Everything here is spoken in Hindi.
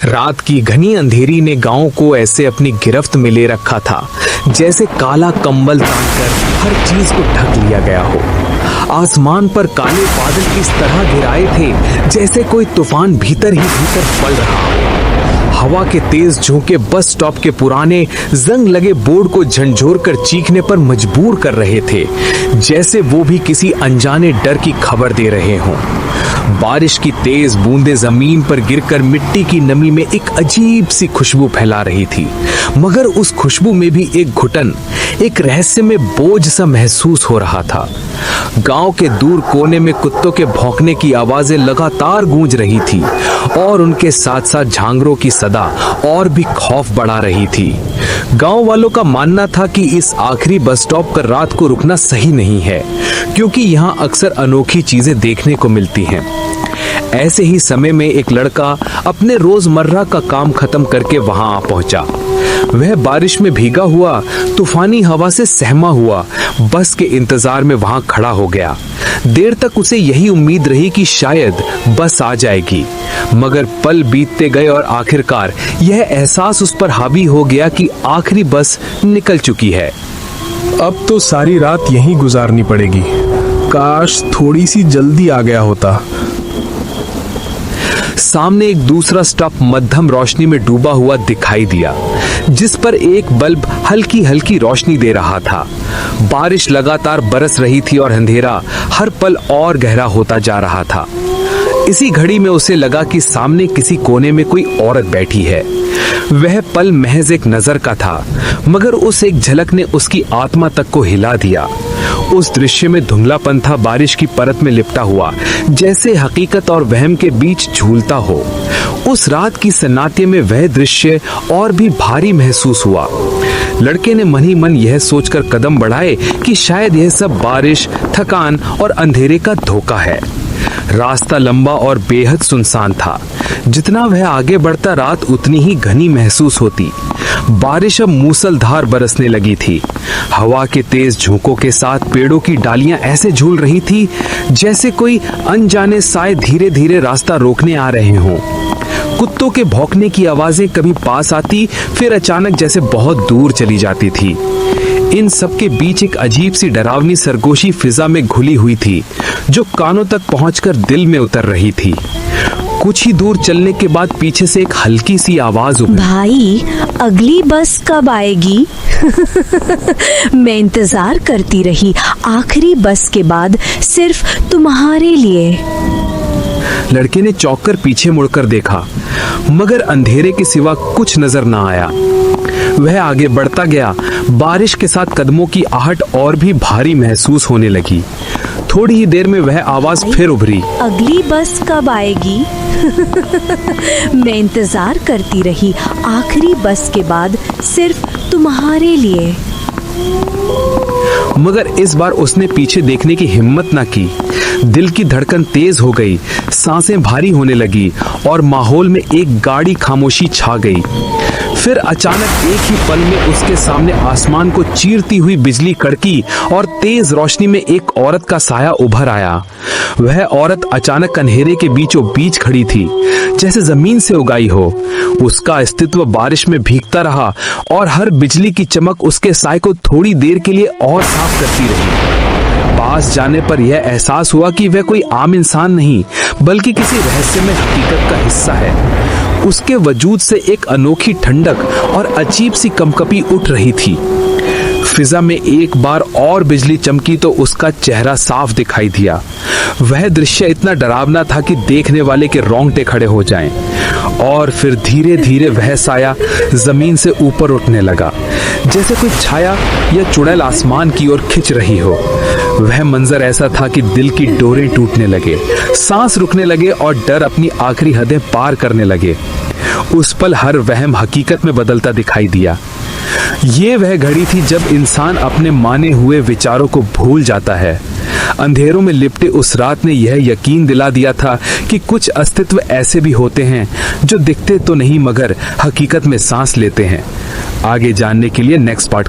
रात की घनी अंधेरी ने गांव को ऐसे अपनी गिरफ्त में ले रखा था जैसे काला कंबल तानकर हर चीज को ढक लिया गया हो। आसमान पर काले बादल इस तरह घिराए थे जैसे कोई तूफान भीतर ही भीतर पड़ रहा हो। हवा के तेज झोंके बस स्टॉप के पुराने जंग लगे बोर्ड को झंझोर कर चीखने पर मजबूर कर रहे थे, जैसे वो भी किसी अनजाने डर की खबर दे रहे हों। बारिश की तेज बूंदें जमीन पर गिरकर मिट्टी की नमी में एक अजीब सी खुशबू फैला रही थी, मगर उस खुशबू में भी एक घुटन, एक रहस्यमय बोझ सा महसूस हो रहा था। गांव के दूर कोने में कुत्तों के भौंकने की आवाजें लगातार गूंज रही थी और उनके साथ साथ झांगरों की सदा और भी खौफ बढ़ा रही थी। गांव वालों का मानना था कि इस आखिरी बस स्टॉप पर रात को रुकना सही नहीं है, क्योंकि यहाँ अक्सर अनोखी चीजें देखने को मिलती हैं। ऐसे ही समय में एक लड़का अपने रोजमर्रा का काम खत्म करके वहां आ पहुंचा। वह बारिश में भीगा हुआ, तूफानी हवा से सहमा हुआ बस के इंतजार में वहां खड़ा हो गया। देर तक उसे यही उम्मीद रही कि शायद बस आ जाएगी, मगर पल बीतते गए और आखिरकार यह एहसास उस पर हावी हो गया कि आखिरी बस निकल चुकी है। अब तो सारी रात यहीं गुजारनी पड़ेगी। काश थोड़ी सी जल्दी आ गया होता। सामने एक दूसरा स्टॉप मध्यम रोशनी में डूबा हुआ दिखाई दिया, जिस पर एक बल्ब हल्की हल्की रोशनी दे रहा था। बारिश लगातार बरस रही थी और अंधेरा हर पल और गहरा होता जा रहा था। इसी घड़ी में उसे लगा कि सामने किसी कोने में कोई औरत बैठी है। वह पल महज एक नजर का था, मगर उस एक झलक ने उसकी आत्मा तक को हिला दिया। उस दृश्य में धुंधलापन था, बारिश की परत में लिपटा हुआ, जैसे हकीकत और वहम के बीच झूलता हो। उस रात की सन्नाटे में वह दृश्य और भी भारी महसूस हुआ। लड़के ने मन ही मन यह सोचकर कदम बढ़ाए कि शायद यह सब बारिश, थकान और अंधेरे का धोखा है। रास्ता लंबा और बेहद सुनसान था। जितना वह आगे बढ़ता रात उतनी ही घनी महसूस होती। बारिश अब मूसलधार बरसने लगी थी। हवा के तेज झोंकों के साथ पेड़ों की डालियां ऐसे झूल रही थी जैसे कोई अनजाने साए धीरे धीरे रास्ता रोकने आ रहे हों। कुत्तों के भौंकने की आवाजें कभी पास आती, फिर अचानक जैसे बहुत दूर चली जाती थी। इन सब के बीच एक अजीब सी डरावनी सरगोशी फिजा में घुली हुई थी, जो कानों तक पहुंचकर दिल में उतर रही थी। कुछ ही दूर चलने के बाद पीछे से एक हल्की सी आवाज उठी, भाई अगली बस कब आएगी? मैं इंतजार करती रही आखिरी बस के बाद सिर्फ तुम्हारे लिए। लड़के ने चौंक कर पीछे मुड़कर देखा, मगर अंधेरे के सिवा कुछ नजर न आया। वह आगे बढ़ता गया। बारिश के साथ कदमों की आहट और भी भारी महसूस होने लगी। थोड़ी ही देर में वह आवाज फिर उभरी, अगली बस कब आएगी? मैं इंतजार करती रही आखिरी बस के बाद सिर्फ तुम्हारे लिए। मगर इस बार उसने पीछे देखने की हिम्मत न की। दिल की धड़कन तेज हो गई, सांसें भारी होने लगी और माहौल में एक गाढ़ी खामोशी छा गई। फिर अचानक एक ही पल में उसके सामने आसमान को चीरती हुई बिजली कड़की और तेज रोशनी में एक औरत का साया उभर आया। वह औरत अचानक अंधेरे के बीचों बीच खड़ी थी, जैसे जमीन से उगाई हो। उसका अस्तित्व बारिश में भीगता रहा और हर बिजली की चमक उसके साए को थोड़ी देर के लिए और साफ करती रही। पास जाने पर यह एहसास हुआ कि वह कोई आम इंसान नहीं, बल्कि किसी रहस्यमय हकीकत का हिस्सा है। उसके वजूद से एक अनोखी ठंडक और अजीब सी कंपकपी उठ रही थी। फिजा में एक बार और बिजली चमकी तो उसका चेहरा साफ दिखाई दिया। वह दृश्य इतना डरावना था कि देखने वाले के रोंगटे खड़े हो जाएं। और फिर धीरे धीरे वह साया जमीन से ऊपर उठने लगा, जैसे कोई छाया या चुड़ैल आसमान की ओर खिंच रही हो। वह मंजर ऐसा था कि दिल की डोरें टूटने लगे, सांस रुकने लगे और डर अपनी आखिरी हदें पार करने लगे। उस पल हर वहम हकीकत में बदलता दिखाई दिया। ये वह घड़ी थी जब इंसान अपने माने हुए विचारों को भूल जाता है। अंधेरों में लिपटे उस रात ने यह यकीन दिला दिया था कि कुछ अस्तित्व ऐसे भी होते हैं जो दिखते तो नहीं मगर हकीकत में सांस लेते हैं। आगे जानने के लिए नेक्स्ट पार्ट